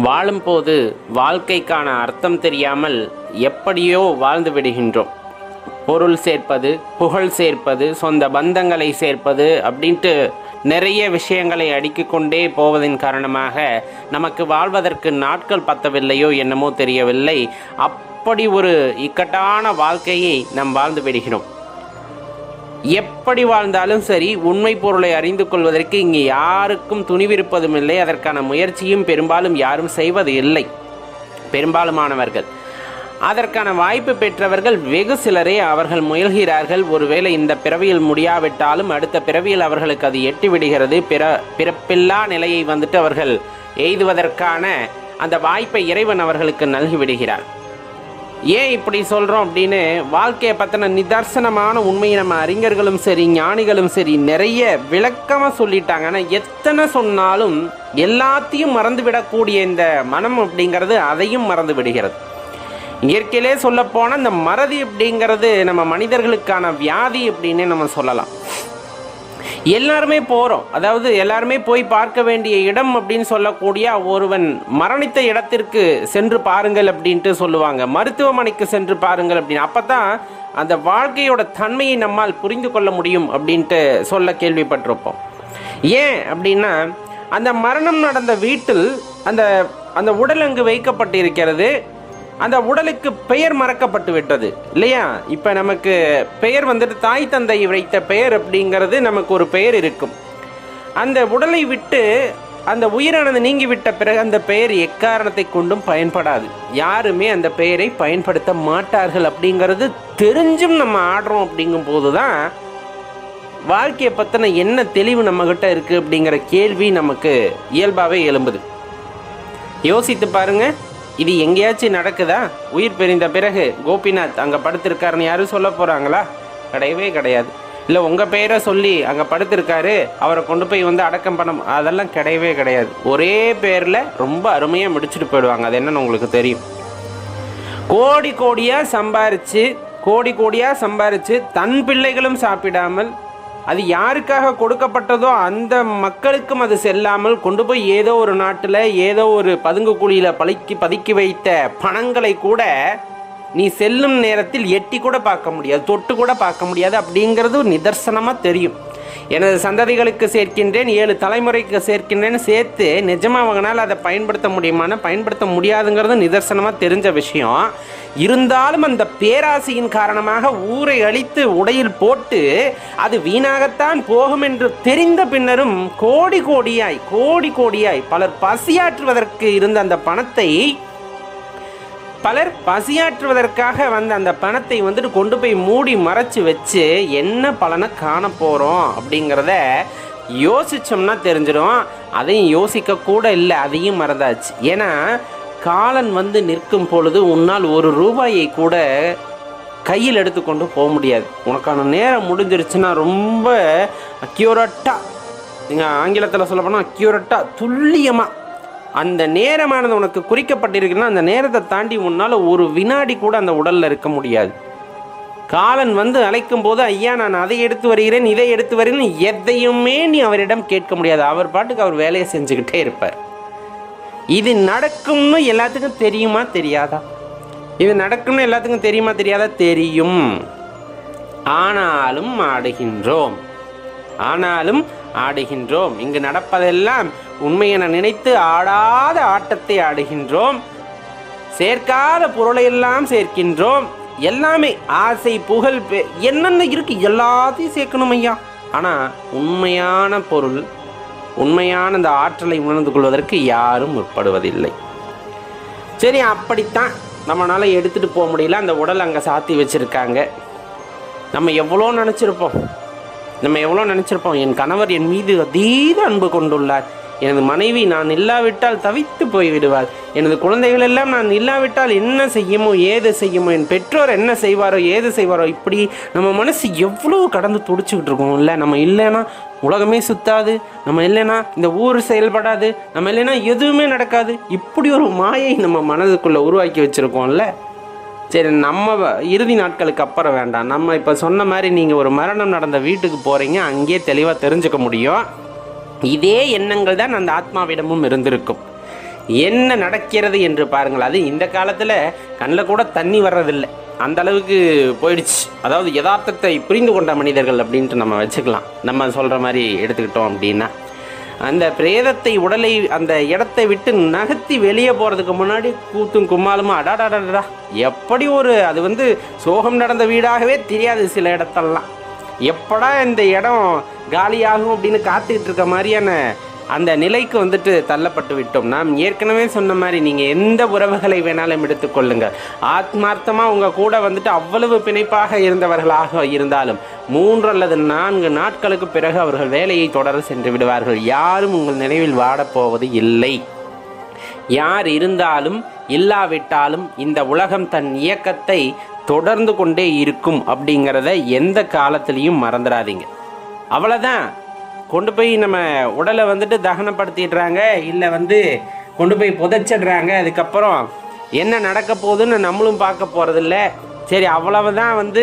வாழும்போது வாழ்க்கைக்கான அர்த்தம் தெரியாமல் எப்படியோ வாழ்ந்து விடுகின்றோம். பொருள் சேர்ப்பது, புகழ் சேர்ப்பது, சொந்த பந்தங்களை சேர்ப்பது அப்படின்ட்டு நிறைய விஷயங்களை அடுக்கிக் கொண்டே போவதன் காரணமாக நமக்கு வாழ்வதற்கு நாட்கள் பத்தவில்லையோ என்னமோ தெரியவில்லை. அப்படி ஒரு இக்கட்டான வாழ்க்கையை நாம் வாழ்ந்து விடுகிறோம். எப்படி வாழ்ந்தாலும் சரி, உண்மை பொருளை அறிந்து கொள்வதற்கு இங்கே யாருக்கும் துணிவிருப்பதும் இல்லை. அதற்கான முயற்சியும் பெரும்பாலும் யாரும் செய்வது இல்லை. பெரும்பாலுமானவர்கள் அதற்கான வாய்ப்பு பெற்றவர்கள் வெகு சிலரே அவர்கள் முயல்கிறார்கள். ஒருவேளை இந்த பிறவியில் முடியாவிட்டாலும் அடுத்த பிறவியில் அவர்களுக்கு அது எட்டி விடுகிறது. பிறப்பில்லா நிலையை அவர்கள் எய்துவதற்கான அந்த வாய்ப்பை இறைவன் அவர்களுக்கு நல்கி விடுகிறார். ஏன் இப்படி சொல்கிறோம் அப்படின்னு, வாழ்க்கையை பற்றின நிதர்சனமான உண்மையை நம்ம அறிஞர்களும் சரி ஞானிகளும் சரி நிறைய விளக்கமாக சொல்லிட்டாங்க. ஆனால் எத்தனை சொன்னாலும் எல்லாத்தையும் மறந்துவிடக்கூடிய இந்த மனம் அப்படிங்கிறது அதையும் மறந்து விடுகிறது. இயற்கையிலே சொல்லப்போனால் இந்த மறதி அப்படிங்கிறது நம்ம மனிதர்களுக்கான வியாதி அப்படின்னு நம்ம சொல்லலாம். எல்லாருமே போகிறோம், அதாவது எல்லாருமே போய் பார்க்க வேண்டிய இடம் அப்படின்னு சொல்லக்கூடிய ஒருவன் மரணித்த இடத்திற்கு சென்று பாருங்கள் அப்படின்ட்டு சொல்லுவாங்க. மருத்துவமனைக்கு சென்று பாருங்கள் அப்படின்னு. அப்போ தான் அந்த வாழ்க்கையோட தன்மையை நம்மால் புரிந்து கொள்ள முடியும் அப்படின்ட்டு சொல்ல கேள்விப்பட்டிருப்போம். ஏன் அப்படின்னா, அந்த மரணம் நடந்த வீட்டில் அந்த உடல் அங்கு வைக்கப்பட்டு இருக்கிறது. அந்த உடலுக்கு பெயர் மறக்கப்பட்டு விட்டது இல்லையா? இப்போ நமக்கு பெயர் தாய் தந்தை வைத்த பெயர் அப்படிங்கிறது நமக்கு ஒரு பெயர் இருக்கும். அந்த உடலை விட்டு அந்த உயிரானது நீங்கிவிட்ட பிறகு அந்த பெயர் எக்காரணத்தை கொண்டும் பயன்படாது. யாருமே அந்த பெயரை பயன்படுத்த மாட்டார்கள். அப்படிங்கிறது தெரிஞ்சும் நம்ம ஆடுறோம். அப்படிங்கும் போது தான் வாழ்க்கையை பற்றின என்ன தெளிவு நம்மக்கிட்ட இருக்குது அப்படிங்கிற கேள்வி நமக்கு இயல்பாகவே எழும்புது. யோசித்து பாருங்க, இது எங்கேயாச்சும் நடக்குதா? உயிர் பிரிந்த பிறகு கோபிநாத் அங்கே படுத்திருக்காருன்னு யாரும் சொல்ல போகிறாங்களா? கிடையவே கிடையாது. இல்லை உங்கள் பெயரை சொல்லி அங்கே படுத்திருக்காரு, அவரை கொண்டு போய் அடக்கம் பண்ண, அதெல்லாம் கிடையவே கிடையாது. ஒரே பேரில் ரொம்ப அருமையாக முடிச்சுட்டு போயிடுவாங்க. அது என்னன்னு உங்களுக்கு தெரியும். கோடி கோடியாக சம்பாரித்து தன் பிள்ளைகளும் சாப்பிடாமல், அது யாருக்காக கொடுக்கப்பட்டதோ அந்த மக்களுக்கும் அது செல்லாமல் கொண்டு போய் ஏதோ ஒரு நாட்டில் ஏதோ ஒரு பதுங்கு குழியில் பதுக்கி வைத்த பணங்களை கூட நீ செல்லும் நேரத்தில் எட்டி கூட பார்க்க முடியாது, தொட்டு கூட பார்க்க முடியாது. அப்படிங்கிறது நிதர்சனமாக தெரியும். எனது சந்ததிகளுக்கு சேர்க்கின்றேன், 7 தலைமுறைக்கு சேர்க்கின்றேன்னு சேர்த்து நிஜமாக அவங்களால் அதை பயன்படுத்த முடியுமானா பயன்படுத்த முடியாதுங்கிறது நிதர்சனமாக தெரிஞ்ச விஷயம். இருந்தாலும் அந்த பேராசையின் காரணமாக ஊரை அழித்து உடையில் போட்டு அது வீணாகத்தான் போகும் என்று தெரிந்த பின்னரும் கோடி கோடியாய் பலர் பசியாற்றுவதற்கு இருந்த அந்த பணத்தை, பலர் பசியாற்றுவதற்காக அந்த பணத்தை கொண்டு போய் மூடி மறைச்சு வச்சு என்ன பலனை காண போகிறோம் அப்படிங்கிறத யோசிச்சோம்னா தெரிஞ்சிடும். அதையும் யோசிக்க கூட இல்லை, அதையும் மறந்தாச்சு. ஏன்னா காலன் நிற்கும் பொழுது உன்னால் 1 ரூபாயை கூட கையில் எடுத்துக்கொண்டு போக முடியாது. உனக்கான நேரம் முடிஞ்சிருச்சுன்னா ரொம்ப அக்யூரட்டாக, நீங்கள் ஆங்கிலத்தில் சொல்ல போனால் அக்யூரட்டாக துல்லியமாக அந்த நேரமானது உனக்கு குறிக்கப்பட்டிருக்குன்னா அந்த நேரத்தை தாண்டி உன்னால் 1 வினாடி கூட அந்த உடலில் இருக்க முடியாது. காலன் அழைக்கும் போது ஐயா நான் அதை எடுத்து வருகிறேன், இதை எடுத்து வருகிறேன், எதையுமே நீ அவரிடம் கேட்க முடியாது. அவர் பாட்டுக்கு அவர் வேலையை செஞ்சுக்கிட்டே இருப்பார். இது நடக்கும்னு எல்லாத்துக்கும் தெரியுமா தெரியாதா? இது நடக்கும்னு எல்லாத்துக்கும் தெரியுமா தெரியாதா? தெரியும். ஆனாலும் ஆடுகின்றோம். இங்கு நடப்பதெல்லாம் உண்மை என நினைத்து ஆடாத ஆட்டத்தை ஆடுகின்றோம். சேர்க்காத பொருளையெல்லாம் சேர்க்கின்றோம். எல்லாமே ஆசை, புகழ், என்னென்ன இருக்கு எல்லாத்தையும் சேர்க்கணும் ஐயா. ஆனால் உண்மையான பொருள், உண்மையான அந்த ஆற்றலை உணர்ந்து கொள்வதற்கு யாரும் முற்படுவதில்லை. சரி, அப்படித்தான் நம்மளால் எடுத்துகிட்டு போக முடியல. அந்த உடல் அங்கே சாத்தி வச்சுருக்காங்க. நம்ம எவ்வளோ நினச்சிருப்போம், என் கணவர் என் மீது அதீத அன்பு கொண்டுள்ளார், எனது மனைவி நான் இல்லாவிட்டால் தவித்து போய்விடுவாள், எனது குழந்தைகள் எல்லாம் நான் இல்லாவிட்டால் என்ன செய்யுமோ ஏது செய்யுமோ, என் பெற்றோர் என்ன செய்வாரோ ஏது செய்வாரோ, இப்படி நம்ம மனசு எவ்வளோ கடந்து துடிச்சுக்கிட்டு இருக்கோம். இல்லை நம்ம இல்லைன்னா உலகமே சுத்தாது, நம்ம இல்லைன்னா இந்த ஊர் செயல்படாது, நம்ம இல்லைன்னா எதுவுமே நடக்காது. இப்படி ஒரு மாயை நம்ம மனதுக்குள்ளே உருவாக்கி வச்சுருக்கோம்ல. சரி, நம்ம இறுதி நாட்களுக்கு அப்புறம் வேண்டாம். நம்ம இப்போ சொன்ன மாதிரி நீங்கள் ஒரு மரணம் நடந்த வீட்டுக்கு போகிறீங்க, அங்கேயே தெளிவாக தெரிஞ்சுக்க முடியும். இதே எண்ணங்கள் தான் அந்த ஆத்மாவிடமும் இருந்திருக்கும். என்ன நடக்கிறது என்று பாருங்கள். அது இந்த காலத்தில் கண்ணில் கூட தண்ணி வர்றதில்லை, அந்த அளவுக்கு போயிடுச்சு. அதாவது யதார்த்தத்தை புரிந்து கொண்ட மனிதர்கள் அப்படின்ட்டு நம்ம வச்சுக்கலாம். நம்ம சொல்கிற மாதிரி எடுத்துக்கிட்டோம் அப்படின்னா, அந்த பிரேதத்தை உடலை அந்த இடத்தை விட்டு நகர்த்தி வெளியே போகிறதுக்கு முன்னாடி கூத்தும் கும்மாலுமா அடாடாடா, எப்படி ஒரு அது சோகம் நடந்த வீடாகவே தெரியாது. சில இடத்தெல்லாம் எப்படா இந்த இடம் காலியாகும் அப்படின்னு காத்துக்கிட்டு இருக்க மாதிரியான அந்த நிலைக்கு தள்ளப்பட்டு விட்டோம். நாம் ஏற்கனவே சொன்ன மாதிரி நீங்கள் எந்த உறவுகளை வேணாலும் எடுத்துக்கொள்ளுங்கள். ஆத்மார்த்தமாக உங்கள் கூட அவ்வளவு பிணைப்பாக இருந்தவர்களாக இருந்தாலும் 3 அல்லது 4 நாட்களுக்கு பிறகு அவர்கள் வேலையை தொடர சென்று விடுவார்கள். யாரும் உங்கள் நினைவில் வாடப்போவது இல்லை. யார் இருந்தாலும் இல்லாவிட்டாலும் இந்த உலகம் தன் இயக்கத்தை தொடர்ந்து கொண்டே இருக்கும் அப்படிங்கிறத எந்த காலத்திலையும் மறந்துடாதீங்க. அவ்வளோதான். கொண்டு போய் நம்ம உடலை தகனப்படுத்திடுறாங்க, இல்லை கொண்டு போய் புதைச்சிடுறாங்க. அதுக்கப்புறம் என்ன நடக்க போகுதுன்னு நம்மளும் பார்க்க போகிறதில்ல. சரி, அவ்வளவுதான்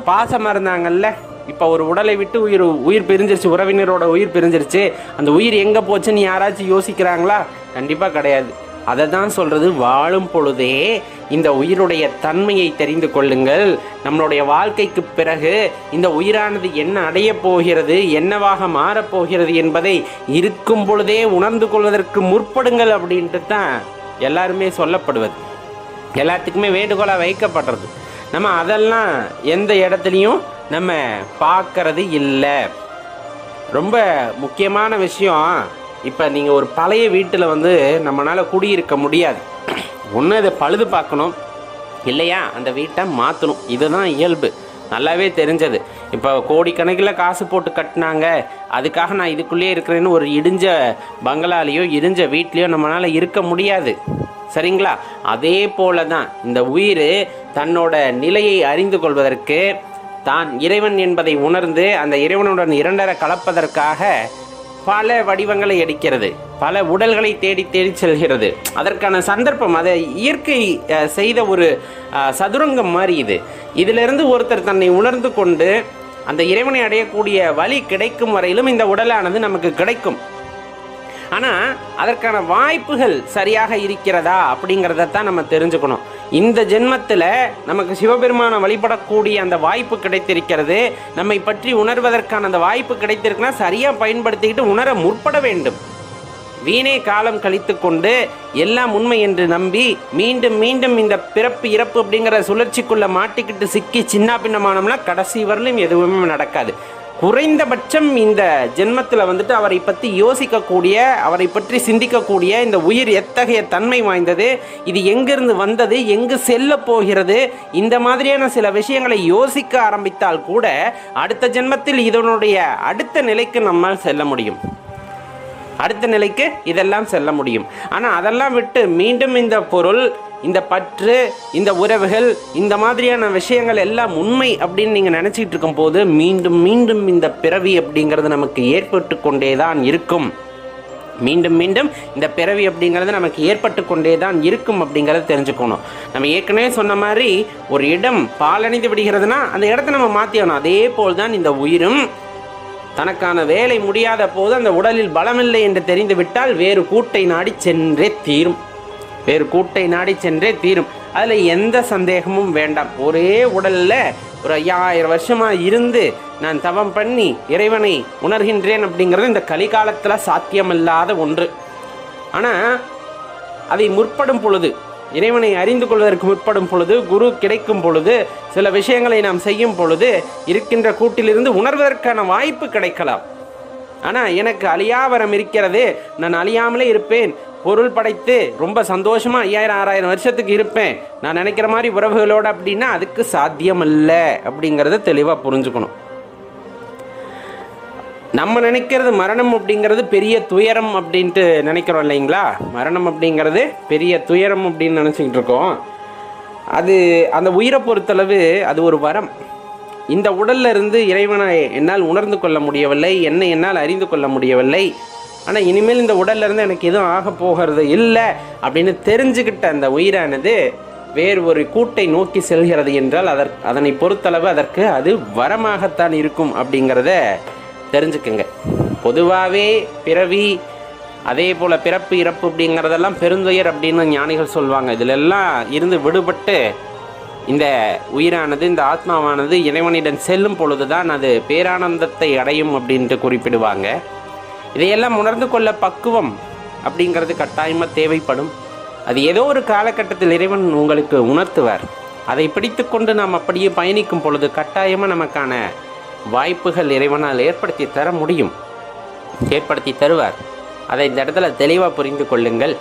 பாசமாக இருந்தாங்கல்ல, இப்போ ஒரு உடலை விட்டு உயிர் பிரிஞ்சிருச்சு, உறவினரோட உயிர் பிரிஞ்சிருச்சு, அந்த உயிர் எங்கே போச்சுன்னு யாராச்சும் யோசிக்கிறாங்களா? கண்டிப்பாக கிடையாது. அதை தான் சொல்கிறது, வாழும் பொழுதே இந்த உயிருடைய தன்மையை தெரிந்து கொள்ளுங்கள். நம்மளுடைய வாழ்க்கைக்கு பிறகு இந்த உயிரானது என்ன அடைய போகிறது, என்னவாக மாறப்போகிறது என்பதை இருக்கும் பொழுதே உணர்ந்து கொள்வதற்கு முற்படுங்கள் அப்படின்ட்டு தான் எல்லாருமே சொல்லப்படுவது, எல்லாத்துக்குமே வேண்டுகோளாக வைக்கப்படுறது. நம்ம அதெல்லாம் எந்த இடத்துலையும் நம்ம பார்க்கறது இல்லை. ரொம்ப முக்கியமான விஷயம், இப்போ நீங்கள் ஒரு பழைய வீட்டில் நம்மளால் குடியிருக்க முடியாது. ஒன்று அதை பழுது பார்க்கணும், இல்லையா அந்த வீட்டை மாற்றணும். இதுதான் இயல்பு, நல்லாவே தெரிஞ்சது. இப்போ கோடிக்கணக்கில் காசு போட்டு கட்டினாங்க, அதுக்காக நான் இதுக்குள்ளேயே இருக்கிறேன்னு ஒரு இடிஞ்ச பங்களாலேயோ இடிஞ்ச வீட்லேயோ நம்மளால் இருக்க முடியாது. சரிங்களா? அதே போல தான் இந்த உயிர் தன்னோட நிலையை அறிந்து கொள்வதற்கு, தான் இறைவன் என்பதை உணர்ந்து அந்த இறைவனுடன் இரண்டர கலப்பதற்காக பல வடிவங்களை எடுக்கிறது, பல உடல்களை தேடி தேடி செல்கிறது. அதற்கான சந்தர்ப்பம், அதை இயற்கை செய்த ஒரு சதுரங்கம் மாதிரி. இதிலிருந்து ஒருத்தர் தன்னை உணர்ந்து கொண்டு அந்த இறைவனை அடையக்கூடிய வழி கிடைக்கும் வரையிலும் இந்த உடலானது நமக்கு கிடைக்கும். ஆனால் அதற்கான வாய்ப்புகள் சரியாக இருக்கிறதா அப்படிங்கிறத தான் நம்ம தெரிஞ்சுக்கணும். இந்த ஜென்மத்தில் நமக்கு சிவபெருமானை வழிபடக்கூடிய அந்த வாய்ப்பு கிடைத்திருக்கிறது. நம்மை பற்றி உணர்வதற்கான அந்த வாய்ப்பு கிடைத்திருக்குன்னா சரியாக பயன்படுத்திக்கிட்டு உணர முற்பட வேண்டும். வீணே காலம் கழித்து கொண்டு எல்லாம் உண்மை என்று நம்பி மீண்டும் மீண்டும் இந்த பிறப்பு இறப்பு அப்படிங்கிற சுழற்சிக்குள்ளே மாட்டிக்கிட்டு சிக்கி சின்ன பின்னமானோம்னா கடைசி வரலும் எதுவுமே நடக்காது. குறைந்தபட்சம் இந்த ஜென்மத்தில் அவரை பற்றி யோசிக்கக்கூடிய, அவரை பற்றி சிந்திக்கக்கூடிய இந்த உயிர் எத்தகைய தன்மை வாய்ந்தது, இது எங்கிருந்து வந்தது, எங்கு செல்ல போகிறது, இந்த மாதிரியான சில விஷயங்களை யோசிக்க ஆரம்பித்தால் கூட அடுத்த ஜென்மத்தில் இதனுடைய அடுத்த நிலைக்கு நம்மால் செல்ல முடியும். அடுத்த நிலைக்கு இதெல்லாம் செல்ல முடியும். ஆனால் அதெல்லாம் விட்டு மீண்டும் இந்த பொருள், இந்த பற்று, இந்த உறவுகள், இந்த மாதிரியான விஷயங்கள் எல்லாம் உண்மை அப்படின்னு நீங்கள் நினச்சிக்கிட்டு இருக்கும் போது மீண்டும் மீண்டும் இந்த பிறவி அப்படிங்கிறது நமக்கு ஏற்பட்டு கொண்டே தான் இருக்கும். மீண்டும் மீண்டும் இந்த பிறவி அப்படிங்கிறது நமக்கு ஏற்பட்டு கொண்டே தான் இருக்கும் அப்படிங்கிறத தெரிஞ்சுக்கணும். நம்ம ஏற்கனவே சொன்ன மாதிரி ஒரு இடம் பாலடைந்து விடுகிறதுனா அந்த இடத்த நம்ம மாற்றிடணும். அதே போல் தான் இந்த உயிரும் தனக்கான வேலை முடியாத போது அந்த உடலில் பலமில்லை என்று தெரிந்து விட்டால் வேறு கூட்டை நாடி சென்றே தீரும். வேறு கூட்டை நாடி சென்றே தீரும். அதில் எந்த சந்தேகமும் வேண்டாம். ஒரே உடலில் ஒரு 5000 வருஷமாக இருந்து நான் தவம் பண்ணி இறைவனை உணர்கின்றேன் அப்படிங்கிறது இந்த கலிகாலத்தில் சாத்தியமில்லாத ஒன்று. ஆனால் அதை முற்படும் பொழுது, இறைவனை அறிந்து கொள்வதற்கு முற்படும் பொழுது, குரு கிடைக்கும் பொழுது, சில விஷயங்களை நாம் செய்யும் பொழுது இருக்கின்ற கூட்டிலிருந்து உணர்வதற்கான வாய்ப்பு கிடைக்கலாம். ஆனால் எனக்கு அழியாவரம் இருக்கிறது, நான் அழியாமலே இருப்பேன், பொருள் படைத்து ரொம்ப சந்தோஷமாக 5000-6000 வருஷத்துக்கு இருப்பேன், நான் நினைக்கிற மாதிரி உறவுகளோடு அப்படின்னா அதுக்கு சாத்தியமல்ல அப்படிங்கிறத தெளிவாக புரிஞ்சுக்கணும். நம்ம நினைக்கிறது மரணம் அப்படிங்கிறது பெரிய துயரம் அப்படின்ட்டு நினைக்கிறோம் இல்லைங்களா? மரணம் அப்படிங்கிறது பெரிய துயரம் அப்படின்னு நினச்சிக்கிட்டு இருக்கோம். அது அந்த உயிரை பொறுத்தளவு அது ஒரு வரம். இந்த உடலில் இருந்து இறைவனை என்னால் உணர்ந்து கொள்ள முடியவில்லை, என்னை என்னால் அறிந்து கொள்ள முடியவில்லை, ஆனால் இனிமேல் இந்த உடல்ல இருந்து எனக்கு எதுவும் ஆக போகிறது இல்லை அப்படின்னு தெரிஞ்சுக்கிட்ட அந்த உயிரானது வேறு ஒரு கூட்டை நோக்கி செல்கிறது என்றால் அதனை பொறுத்தளவு அதற்கு அது வரமாகத்தான் இருக்கும் அப்படிங்கிறத தெரிஞ்சுக்குங்க. பொதுவாகவே பிறவி அதே போல் பிறப்பு இறப்பு அப்படிங்கிறதெல்லாம் பெருந்துயர் அப்படின்னு ஞானிகள் சொல்லுவாங்க. இதிலெல்லாம் இருந்து விடுபட்டு இந்த உயிரானது, இந்த ஆத்மாவானது இறைவனிடம் செல்லும் பொழுது தான் அது பேரானந்தத்தை அடையும் அப்படின்ட்டு குறிப்பிடுவாங்க. இதையெல்லாம் உணர்ந்து கொள்ள பக்குவம் அப்படிங்கிறது கட்டாயமாக தேவைப்படும். அது ஏதோ ஒரு காலகட்டத்தில் இறைவன் உங்களுக்கு உணர்த்துவார். அதை பிடித்து கொண்டு நாம் அப்படியே பயணிக்கும் பொழுது கட்டாயமாக நமக்கான வாய்ப்புகள் இறைவனால் ஏற்படுத்தி தர முடியும், ஏற்படுத்தி தருவார். அதை இந்த இடத்துல தெளிவாக புரிந்து கொள்ளுங்கள்.